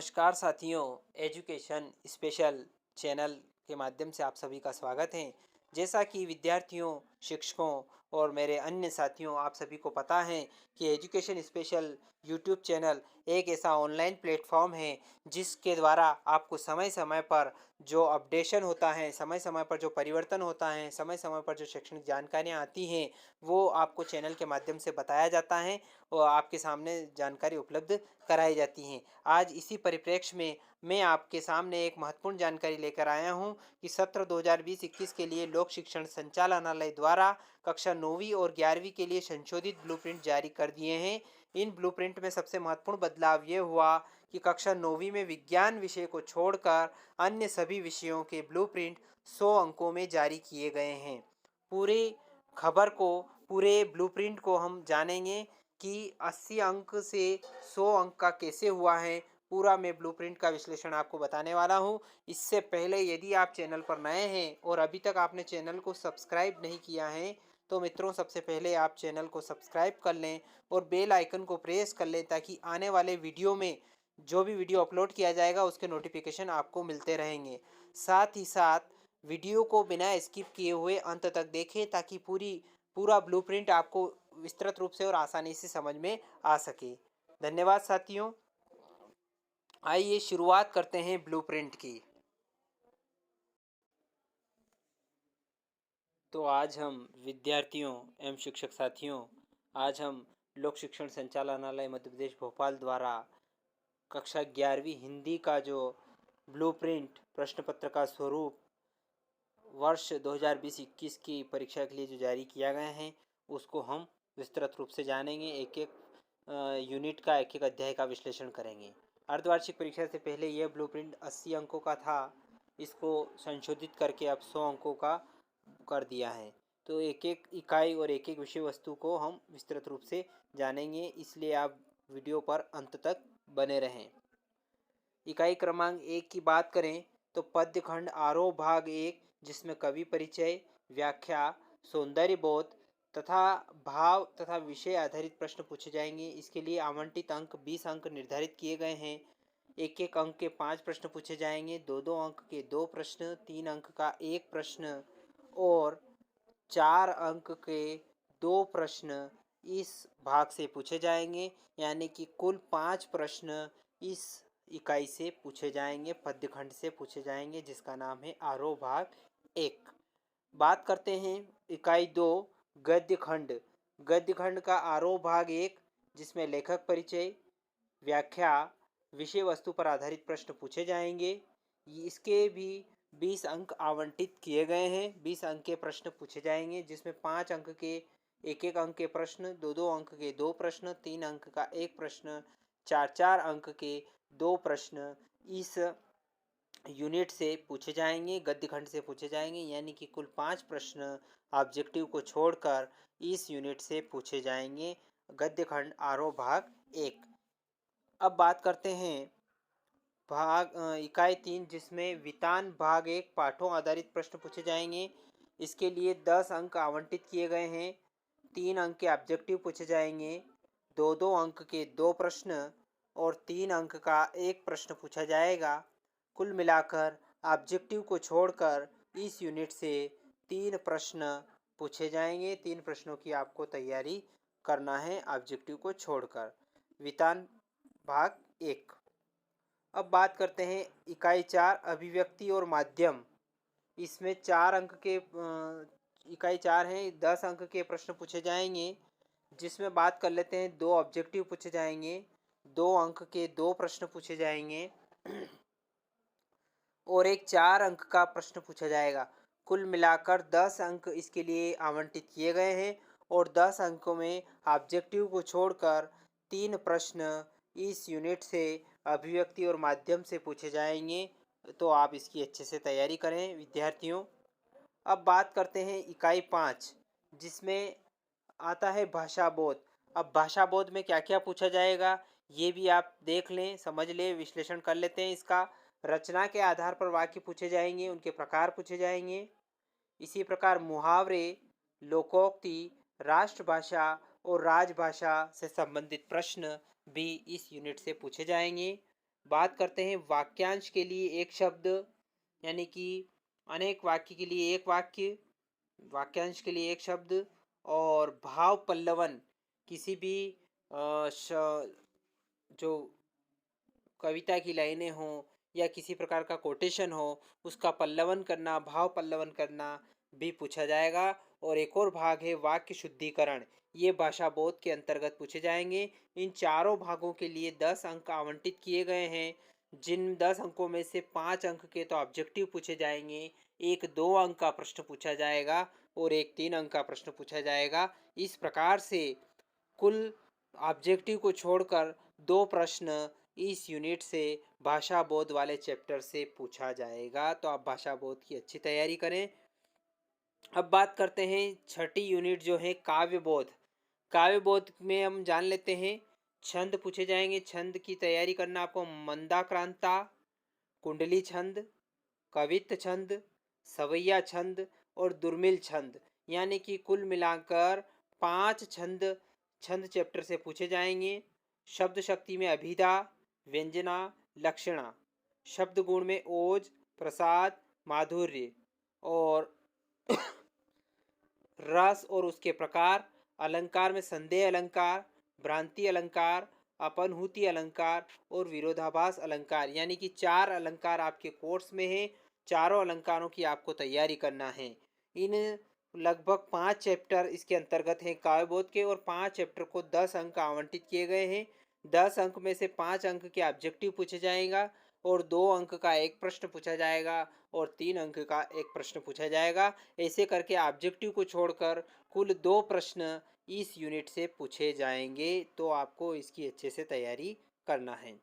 नमस्कार साथियों, education special channel के माध्यम से आप सभी का स्वागत है। जैसा कि विद्यार्थियों, शिक्षकों और मेरे अन्य साथियों आप सभी को पता है कि एजुकेशन स्पेशल यूट्यूब चैनल एक ऐसा ऑनलाइन प्लेटफॉर्म है जिसके द्वारा आपको समय समय पर जो अपडेशन होता है, समय समय पर जो परिवर्तन होता है, समय समय पर जो शैक्षणिक जानकारियाँ आती हैं, वो आपको चैनल के माध्यम से बताया जाता है और आपके सामने जानकारी उपलब्ध कराई जाती हैं। आज इसी परिप्रेक्ष्य में मैं आपके सामने एक महत्वपूर्ण जानकारी लेकर आया हूं कि सत्र 2020-21 के लिए लोक शिक्षण संचालनालय द्वारा कक्षा 9वीं और 11वीं के लिए संशोधित ब्लूप्रिंट जारी कर दिए हैं। इन ब्लूप्रिंट में सबसे महत्वपूर्ण बदलाव ये हुआ कि कक्षा 9वीं में विज्ञान विषय को छोड़कर अन्य सभी विषयों के ब्लूप्रिंट 100 अंकों में जारी किए गए हैं। पूरे खबर को, पूरे ब्लूप्रिंट को हम जानेंगे कि 80 अंक से 100 अंक का कैसे हुआ है। पूरा मैं ब्लूप्रिंट का विश्लेषण आपको बताने वाला हूं। इससे पहले यदि आप चैनल पर नए हैं और अभी तक आपने चैनल को सब्सक्राइब नहीं किया है तो मित्रों, सबसे पहले आप चैनल को सब्सक्राइब कर लें और बेल आइकन को प्रेस कर लें ताकि आने वाले वीडियो में जो भी वीडियो अपलोड किया जाएगा उसके नोटिफिकेशन आपको मिलते रहेंगे। साथ ही साथ वीडियो को बिना स्किप किए हुए अंत तक देखें ताकि पूरा ब्लूप्रिंट आपको विस्तृत रूप से और आसानी से समझ में आ सके। धन्यवाद साथियों। आइए शुरुआत करते हैं ब्लूप्रिंट की। तो आज हम विद्यार्थियों एवं शिक्षक साथियों, आज हम लोक शिक्षण संचालनालय मध्य प्रदेश भोपाल द्वारा कक्षा 11वीं हिंदी का जो ब्लूप्रिंट प्रश्न पत्र का स्वरूप वर्ष 2020-21 की परीक्षा के लिए जो जारी किया गया है उसको हम विस्तृत रूप से जानेंगे। एक एक यूनिट का, एक एक अध्याय का विश्लेषण करेंगे। अर्धवार्षिक परीक्षा से पहले यह ब्लूप्रिंट 80 अंकों का था, इसको संशोधित करके अब 100 अंकों का कर दिया है। तो एक एक इकाई और एक एक विषय वस्तु को हम विस्तृत रूप से जानेंगे, इसलिए आप वीडियो पर अंत तक बने रहें। इकाई क्रमांक 1 की बात करें तो पद्य खंड आरोह भाग 1, जिसमें कवि परिचय, व्याख्या, सौंदर्य बोध तथा भाव तथा विषय आधारित प्रश्न पूछे जाएंगे। इसके लिए आवंटित अंक 20 अंक निर्धारित किए गए हैं। एक एक अंक के 5 प्रश्न पूछे जाएंगे, 2-2 अंक के 2 प्रश्न, 3 अंक का 1 प्रश्न और 4 अंक के 2 प्रश्न इस भाग से पूछे जाएंगे। यानी कि कुल 5 प्रश्न इस इकाई से पूछे जाएंगे, पद्य खंड से पूछे जाएंगे, जिसका नाम है आरोह भाग 1। बात करते हैं इकाई 2 गद्य खंड। गद्य खंड का आरोह भाग 1, जिसमें लेखक परिचय, व्याख्या, विषय वस्तु पर आधारित प्रश्न पूछे जाएंगे। इसके भी 20 अंक आवंटित किए गए हैं। 20 अंक के प्रश्न पूछे जाएंगे, जिसमें 5 अंक के एक एक अंक के प्रश्न, 2-2 अंक के 2 प्रश्न, 3 अंक का 1 प्रश्न, 4-4 अंक के 2 प्रश्न इस यूनिट से पूछे जाएंगे, गद्य खंड से पूछे जाएंगे। यानी कि कुल 5 प्रश्न ऑब्जेक्टिव को छोड़कर इस यूनिट से पूछे जाएंगे, गद्य खंड आरोह भाग 1। अब बात करते हैं इकाई 3, जिसमें वितान भाग 1 पाठों आधारित प्रश्न पूछे जाएंगे। इसके लिए 10 अंक आवंटित किए गए हैं। 3 अंक के ऑब्जेक्टिव पूछे जाएंगे, 2-2 अंक के 2 प्रश्न और 3 अंक का 1 प्रश्न पूछा जाएगा। कुल मिलाकर ऑब्जेक्टिव को छोड़कर इस यूनिट से 3 प्रश्न पूछे जाएंगे। 3 प्रश्नों की आपको तैयारी करना है ऑब्जेक्टिव को छोड़कर। वितान भाग 1। अब बात करते हैं इकाई 4 अभिव्यक्ति और माध्यम। इसमें 4 अंक के इकाई 4 है, 10 अंक के प्रश्न पूछे जाएंगे, जिसमें बात कर लेते हैं 2 ऑब्जेक्टिव पूछे जाएंगे, 2 अंक के 2 प्रश्न पूछे जाएंगे और एक 4 अंक का प्रश्न पूछा जाएगा। कुल मिलाकर 10 अंक इसके लिए आवंटित किए गए हैं और 10 अंकों में ऑब्जेक्टिव को छोड़कर 3 प्रश्न इस यूनिट से अभिव्यक्ति और माध्यम से पूछे जाएंगे। तो आप इसकी अच्छे से तैयारी करें विद्यार्थियों। अब बात करते हैं इकाई 5, जिसमें आता है भाषा बोध। अब भाषा बोध में क्या क्या पूछा जाएगा ये भी आप देख लें, समझ लें, विश्लेषण कर लेते हैं इसका। रचना के आधार पर वाक्य पूछे जाएंगे, उनके प्रकार पूछे जाएंगे। इसी प्रकार मुहावरे, लोकोक्ति, राष्ट्रभाषा और राजभाषा से संबंधित प्रश्न भी इस यूनिट से पूछे जाएंगे। बात करते हैं वाक्यांश के लिए एक शब्द, यानी कि अनेक वाक्य के लिए एक वाक्य, वाक्यांश के लिए एक शब्द। और भाव पल्लवन, किसी भी जो कविता की लाइनें हों या किसी प्रकार का कोटेशन हो, उसका पल्लवन करना, भाव पल्लवन करना भी पूछा जाएगा। और एक और भाग है वाक्य शुद्धिकरण, ये भाषा बोध के अंतर्गत पूछे जाएंगे। इन चारों भागों के लिए 10 अंक आवंटित किए गए हैं, जिन 10 अंकों में से 5 अंक के तो ऑब्जेक्टिव पूछे जाएंगे, एक 2 अंक का प्रश्न पूछा जाएगा और एक 3 अंक का प्रश्न पूछा जाएगा। इस प्रकार से कुल ऑब्जेक्टिव को छोड़कर 2 प्रश्न इस यूनिट से भाषा बोध वाले चैप्टर से पूछा जाएगा। तो आप भाषा बोध की अच्छी तैयारी करें। अब बात करते हैं छठी यूनिट जो है काव्य बोध। काव्य बोध में हम जान लेते हैं छंद पूछे जाएंगे। छंद की तैयारी करना आपको मंदाक्रांता, कुंडली छंद, कवित्त छंद, सवैया छंद और दुर्मिल छंद, यानी कि कुल मिलाकर 5 छंद छंद चैप्टर से पूछे जाएंगे। शब्द शक्ति में अभिधा, व्यंजना, लक्षणा। शब्द गुण में ओज, प्रसाद, माधुर्य और रस और उसके प्रकार। अलंकार में संदेह अलंकार, भ्रांति अलंकार, अपनहुति अलंकार और विरोधाभास अलंकार, यानी कि 4 अलंकार आपके कोर्स में हैं। चारों अलंकारों की आपको तैयारी करना है। इन लगभग 5 चैप्टर इसके अंतर्गत हैं काव्यबोध के, और 5 चैप्टर को 10 अंक आवंटित किए गए हैं। 10 अंक में से 5 अंक के ऑब्जेक्टिव पूछे जाएगा और 2 अंक का एक प्रश्न पूछा जाएगा और 3 अंक का एक प्रश्न पूछा जाएगा। ऐसे करके ऑब्जेक्टिव को छोड़कर कुल 2 प्रश्न इस यूनिट से पूछे जाएंगे। तो आपको इसकी अच्छे से तैयारी करना है।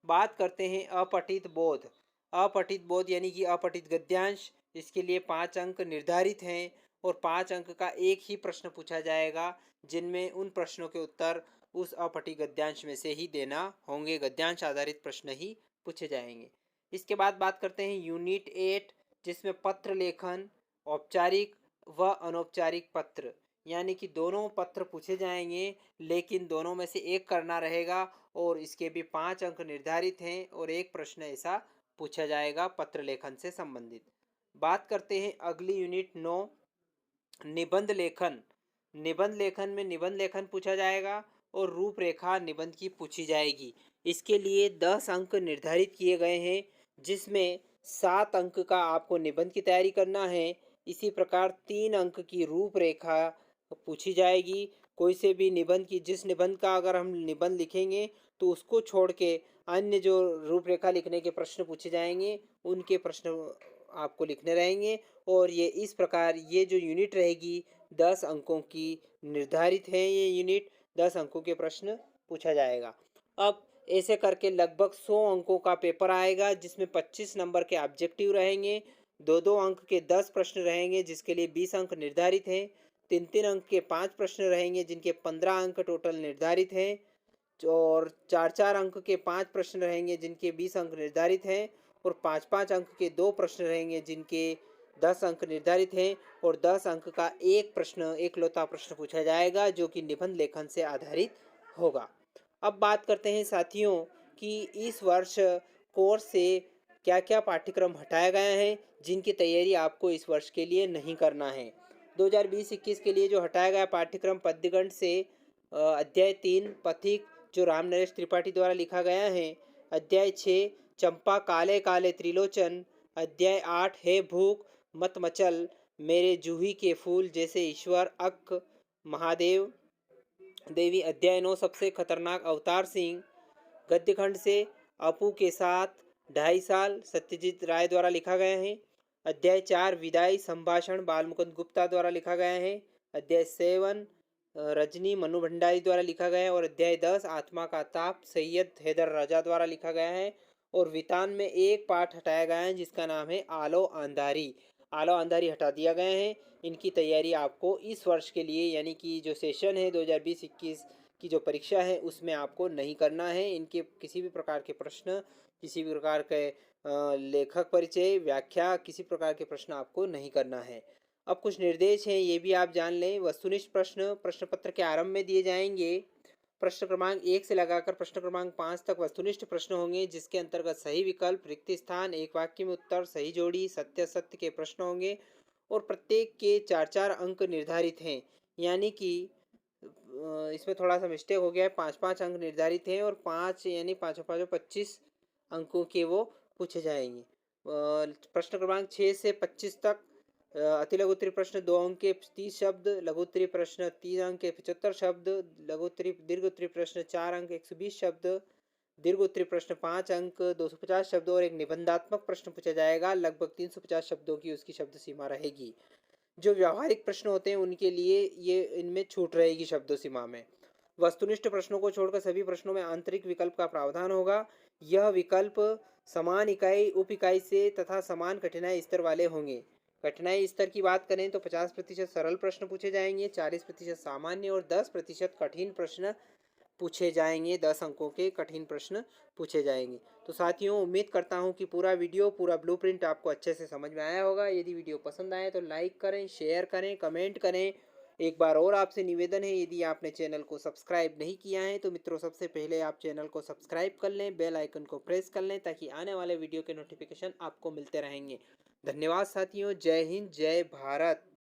बात करते हैं अपठित बोध। अपठित बोध यानी कि अपठित गद्यांश, इसके लिए 5 अंक निर्धारित हैं और 5 अंक का एक ही प्रश्न पूछा जाएगा, जिनमें उन प्रश्नों के उत्तर उस अपठित गद्यांश में से ही देना होंगे। गद्यांश आधारित प्रश्न ही पूछे जाएंगे। इसके बाद बात करते हैं यूनिट 8, जिसमें पत्र लेखन, औपचारिक व अनौपचारिक पत्र, यानी कि दोनों पत्र पूछे जाएंगे, लेकिन दोनों में से एक करना रहेगा और इसके भी 5 अंक निर्धारित हैं और एक प्रश्न ऐसा पूछा जाएगा पत्र लेखन से संबंधित। बात करते हैं अगली यूनिट 9, निबंध लेखन। निबंध लेखन में निबंध लेखन पूछा जाएगा और रूपरेखा निबंध की पूछी जाएगी। इसके लिए 10 अंक निर्धारित किए गए हैं, जिसमें 7 अंक का आपको निबंध की तैयारी करना है। इसी प्रकार 3 अंक की रूपरेखा पूछी जाएगी। कोई से भी निबंध की, जिस निबंध का अगर हम निबंध लिखेंगे तो उसको छोड़ के अन्य जो रूपरेखा लिखने के प्रश्न पूछे जाएंगे, उनके प्रश्न आपको लिखने रहेंगे। और ये इस प्रकार ये जो यूनिट रहेगी 10 अंकों की निर्धारित है। ये यूनिट 10 अंकों के प्रश्न पूछा जाएगा। अब ऐसे करके लगभग 100 अंकों का पेपर आएगा, जिसमें 25 नंबर के ऑब्जेक्टिव रहेंगे, 2-2 अंक के 10 प्रश्न रहेंगे, जिसके लिए 20 अंक निर्धारित हैं। 3-3 अंक के 5 प्रश्न रहेंगे, जिनके 15 अंक टोटल निर्धारित हैं। और 4-4 अंक के 5 प्रश्न रहेंगे, जिनके 20 अंक निर्धारित हैं। और 5-5 अंक के 2 प्रश्न रहेंगे, जिनके 10 अंक निर्धारित हैं। और 10 अंक का एक प्रश्न, एक लौता प्रश्न पूछा जाएगा, जो कि निबंध लेखन से आधारित होगा। अब बात करते हैं साथियों कि इस वर्ष कोर्स से क्या क्या पाठ्यक्रम हटाया गया है, जिनकी तैयारी आपको इस वर्ष के लिए नहीं करना है। 2020-21 के लिए जो हटाया गया पाठ्यक्रम पद्यगण से अध्याय 3 पथिक, जो राम नरेश त्रिपाठी द्वारा लिखा गया है। अध्याय 6 चंपा काले काले त्रिलोचन। अध्याय 8 है भूख मत मचल, मेरे जूही के फूल जैसे ईश्वर अक महादेव देवी। अध्याय 9 सबसे खतरनाक अवतार सिंह। गद्यखंड से अपू के साथ 2.5 साल, सत्यजीत राय द्वारा लिखा गया है। अध्याय 4 विदाई संभाषण, बालमुकुंद गुप्ता द्वारा लिखा गया है। अध्याय 7 रजनी मनु भंडारी द्वारा लिखा गया है। और अध्याय 10 आत्मा का ताप, सैयद हैदर राजा द्वारा लिखा गया है। और वितान में एक पाठ हटाया गया है, जिसका नाम है आलो अंधारी। आलो अंधारी हटा दिया गया है। इनकी तैयारी आपको इस वर्ष के लिए, यानी कि जो सेशन है 2020-21 की जो परीक्षा है, उसमें आपको नहीं करना है। इनके किसी भी प्रकार के प्रश्न, किसी भी प्रकार के लेखक परिचय, व्याख्या, किसी प्रकार के प्रश्न आपको नहीं करना है। अब कुछ निर्देश हैं, ये भी आप जान लें। वस्तुनिष्ठ प्रश्न प्रश्न पत्र के आरंभ में दिए जाएंगे। प्रश्न क्रमांक 1 से लगाकर प्रश्न क्रमांक 5 तक वस्तुनिष्ठ प्रश्न होंगे, जिसके अंतर्गत सही विकल्प, रिक्त स्थान, एक वाक्य में उत्तर, सही जोड़ी, सत्य असत्य के प्रश्न होंगे और प्रत्येक के 4-4 अंक निर्धारित हैं। यानी कि इसमें थोड़ा सा मिस्टेक हो गया है, 5-5 अंक निर्धारित हैं और 5 यानी पाँचों पाँचों 25 अंकों के वो पूछे जाएंगे। प्रश्न क्रमांक 6 से 25 तक अति लघु उत्तरीय प्रश्न 2 अंक के 30 शब्द, लघु उत्तरीय प्रश्न 3 अंक के 75 शब्द, लघु उत्तरीय दीर्घ उत्तरीय प्रश्न 4 अंक 120 शब्द, दीर्घ उत्तरीय प्रश्न 5 अंक 250 शब्द और एक निबंधात्मक प्रश्न पूछा जाएगा, लगभग 350 शब्दों की उसकी शब्द सीमा रहेगी। जो व्यावहारिक प्रश्न होते हैं उनके लिए ये इनमें छूट रहेगी शब्दों सीमा में। वस्तुनिष्ठ प्रश्नों को छोड़कर सभी प्रश्नों में आंतरिक विकल्प का प्रावधान होगा। यह विकल्प समान इकाई उप इकाई से तथा समान कठिनाई स्तर वाले होंगे। कठिनाई स्तर की बात करें तो 50% सरल प्रश्न पूछे जाएंगे, 40% सामान्य और 10% कठिन प्रश्न पूछे जाएंगे। 10 अंकों के कठिन प्रश्न पूछे जाएंगे। तो साथियों, उम्मीद करता हूँ कि पूरा वीडियो, पूरा ब्लूप्रिंट आपको अच्छे से समझ में आया होगा। यदि वीडियो पसंद आए तो लाइक करें, शेयर करें, कमेंट करें। एक बार और आपसे निवेदन है, यदि आपने चैनल को सब्सक्राइब नहीं किया है तो मित्रों, सबसे पहले आप चैनल को सब्सक्राइब कर लें, बेल आइकन को प्रेस कर लें, ताकि आने वाले वीडियो के नोटिफिकेशन आपको मिलते रहेंगे। धन्यवाद साथियों। जय हिंद, जय भारत।